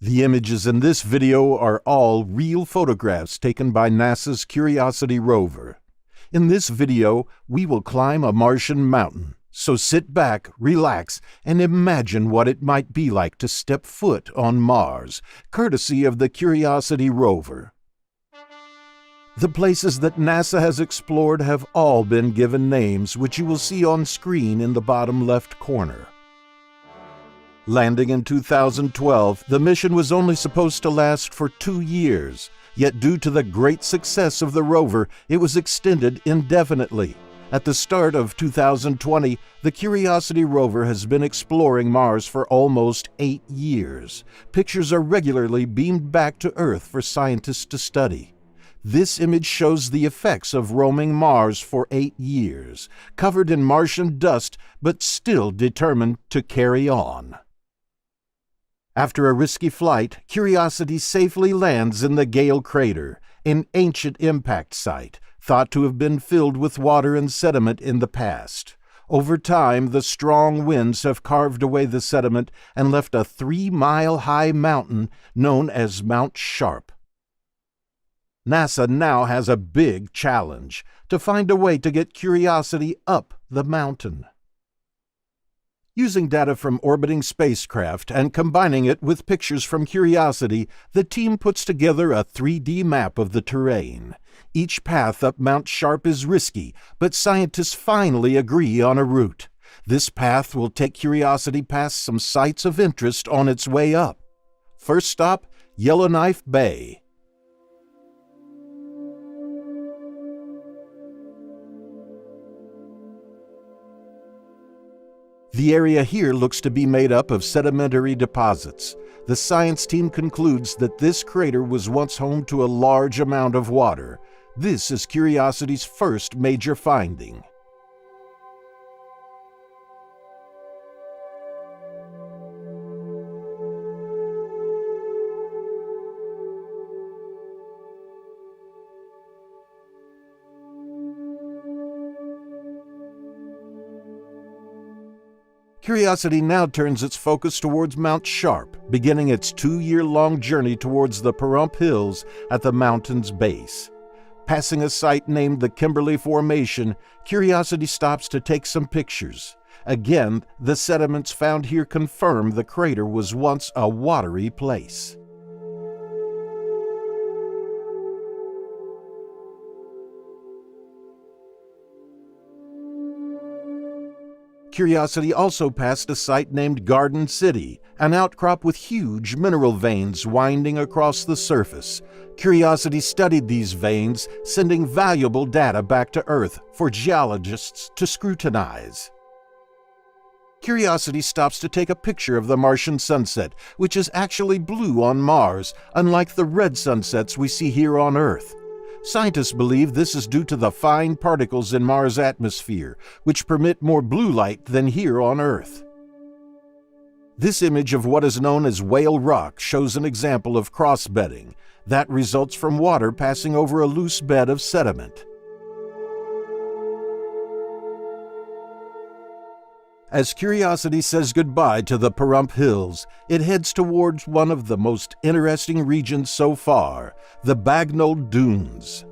The images in this video are all real photographs taken by NASA's Curiosity rover. In this video, we will climb a Martian mountain, so sit back, relax, and imagine what it might be like to step foot on Mars, courtesy of the Curiosity rover. The places that NASA has explored have all been given names, which you will see on screen in the bottom left corner. Landing in 2012, the mission was only supposed to last for 2 years, yet due to the great success of the rover, it was extended indefinitely. At the start of 2020, the Curiosity rover has been exploring Mars for almost 8 years. Pictures are regularly beamed back to Earth for scientists to study. This image shows the effects of roaming Mars for 8 years, covered in Martian dust, but still determined to carry on. After a risky flight, Curiosity safely lands in the Gale crater, an ancient impact site, thought to have been filled with water and sediment in the past. Over time, the strong winds have carved away the sediment and left a 3-mile-high mountain known as Mount Sharp. NASA now has a big challenge: to find a way to get Curiosity up the mountain. Using data from orbiting spacecraft and combining it with pictures from Curiosity, the team puts together a 3D map of the terrain. Each path up Mount Sharp is risky, but scientists finally agree on a route. This path will take Curiosity past some sites of interest on its way up. First stop, Yellowknife Bay. The area here looks to be made up of sedimentary deposits. The science team concludes that this crater was once home to a large amount of water. This is Curiosity's first major finding. Curiosity now turns its focus towards Mount Sharp, beginning its 2-year-long journey towards the Pahrump Hills at the mountain's base. Passing a site named the Kimberley Formation, Curiosity stops to take some pictures. Again, the sediments found here confirm the crater was once a watery place. Curiosity also passed a site named Garden City, an outcrop with huge mineral veins winding across the surface. Curiosity studied these veins, sending valuable data back to Earth for geologists to scrutinize. Curiosity stops to take a picture of the Martian sunset, which is actually blue on Mars, unlike the red sunsets we see here on Earth. Scientists believe this is due to the fine particles in Mars' atmosphere, which permit more blue light than here on Earth. This image of what is known as whale rock shows an example of cross-bedding. That results from water passing over a loose bed of sediment. As Curiosity says goodbye to the Pahrump Hills, it heads towards one of the most interesting regions so far, the Bagnall Dunes.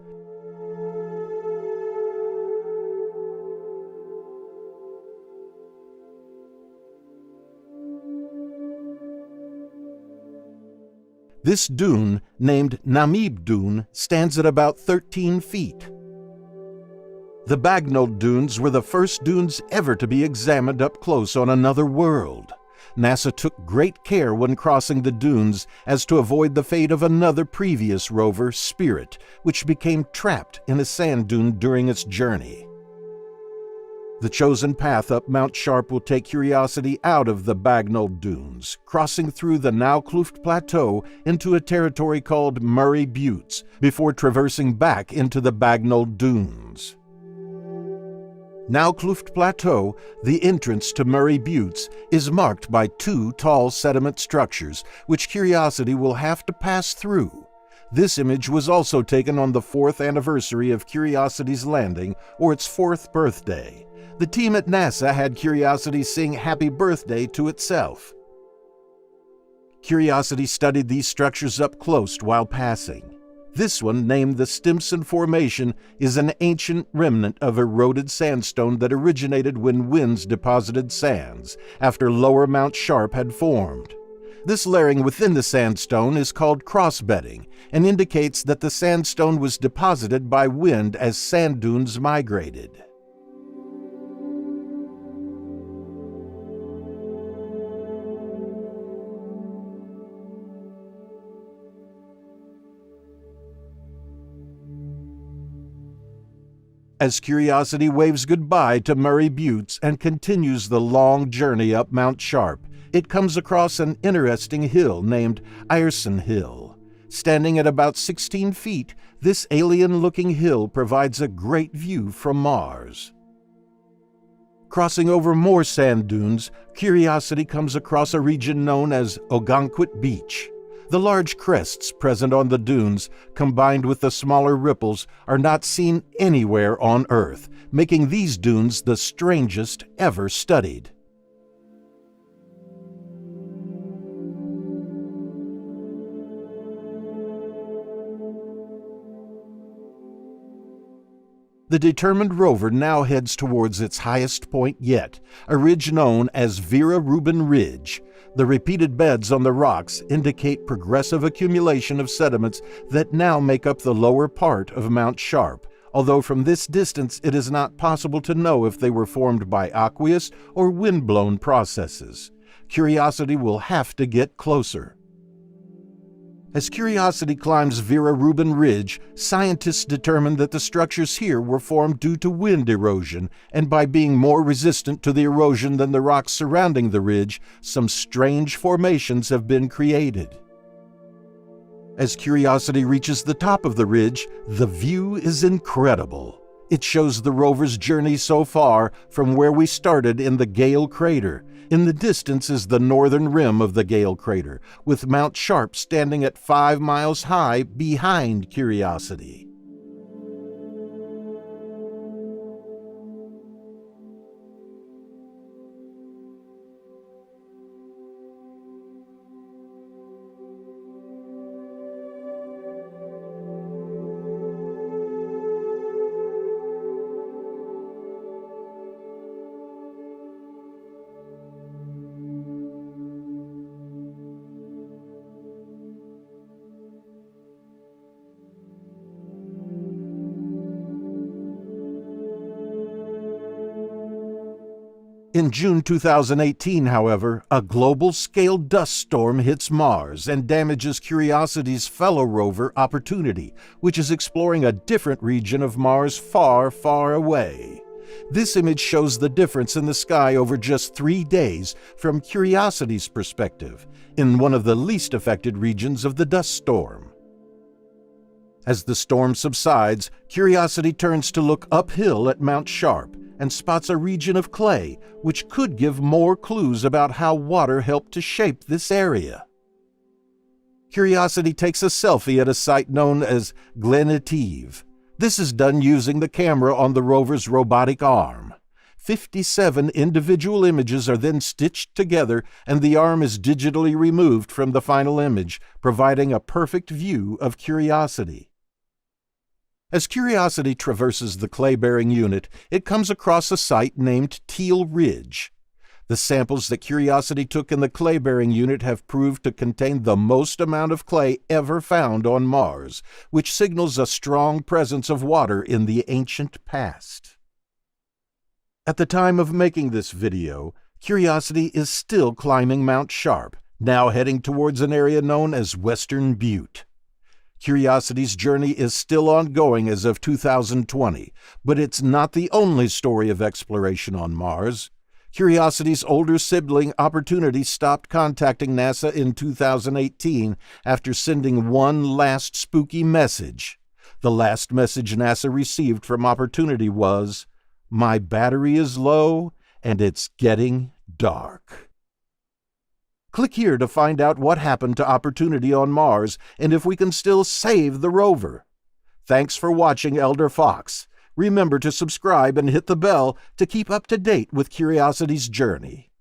This dune, named Namib Dune, stands at about 13 feet. The Bagnall Dunes were the first dunes ever to be examined up close on another world. NASA took great care when crossing the dunes as to avoid the fate of another previous rover, Spirit, which became trapped in a sand dune during its journey. The chosen path up Mount Sharp will take Curiosity out of the Bagnall Dunes, crossing through the Naukluft Plateau into a territory called Murray Buttes, before traversing back into the Bagnall Dunes. Naukluft Plateau, the entrance to Murray Buttes, is marked by 2 tall sediment structures, which Curiosity will have to pass through. This image was also taken on the 4th anniversary of Curiosity's landing, or its 4th birthday. The team at NASA had Curiosity sing Happy Birthday to itself. Curiosity studied these structures up close while passing. This one, named the Stimson Formation, is an ancient remnant of eroded sandstone that originated when winds deposited sands after Lower Mount Sharp had formed. This layering within the sandstone is called crossbedding and indicates that the sandstone was deposited by wind as sand dunes migrated. As Curiosity waves goodbye to Murray Buttes and continues the long journey up Mount Sharp, it comes across an interesting hill named Ierson Hill. Standing at about 16 feet, this alien-looking hill provides a great view from Mars. Crossing over more sand dunes, Curiosity comes across a region known as Ogunquit Beach. The large crests present on the dunes, combined with the smaller ripples, are not seen anywhere on Earth, making these dunes the strangest ever studied. The determined rover now heads towards its highest point yet, a ridge known as Vera Rubin Ridge. The repeated beds on the rocks indicate progressive accumulation of sediments that now make up the lower part of Mount Sharp, although from this distance it is not possible to know if they were formed by aqueous or wind-blown processes. Curiosity will have to get closer. As Curiosity climbs Vera Rubin Ridge, scientists determined that the structures here were formed due to wind erosion, and by being more resistant to the erosion than the rocks surrounding the ridge, some strange formations have been created. As Curiosity reaches the top of the ridge, the view is incredible. It shows the rover's journey so far from where we started in the Gale Crater. In the distance is the northern rim of the Gale Crater, with Mount Sharp standing at 5 miles high behind Curiosity. In June 2018, however, a global-scale dust storm hits Mars and damages Curiosity's fellow rover Opportunity, which is exploring a different region of Mars far, far away. This image shows the difference in the sky over just 3 days from Curiosity's perspective, in one of the least affected regions of the dust storm. As the storm subsides, Curiosity turns to look uphill at Mount Sharp and spots a region of clay, which could give more clues about how water helped to shape this area. Curiosity takes a selfie at a site known as Glen Etive. This is done using the camera on the rover's robotic arm. 57 individual images are then stitched together, and the arm is digitally removed from the final image, providing a perfect view of Curiosity. As Curiosity traverses the clay-bearing unit, it comes across a site named Teal Ridge. The samples that Curiosity took in the clay-bearing unit have proved to contain the most amount of clay ever found on Mars, which signals a strong presence of water in the ancient past. At the time of making this video, Curiosity is still climbing Mount Sharp, now heading towards an area known as Western Butte. Curiosity's journey is still ongoing as of 2020, but it's not the only story of exploration on Mars. Curiosity's older sibling Opportunity stopped contacting NASA in 2018 after sending one last spooky message. The last message NASA received from Opportunity was, "My battery is low and it's getting dark." Click here to find out what happened to Opportunity on Mars and if we can still save the rover. Thanks for watching, Elder Fox. Remember to subscribe and hit the bell to keep up to date with Curiosity's journey.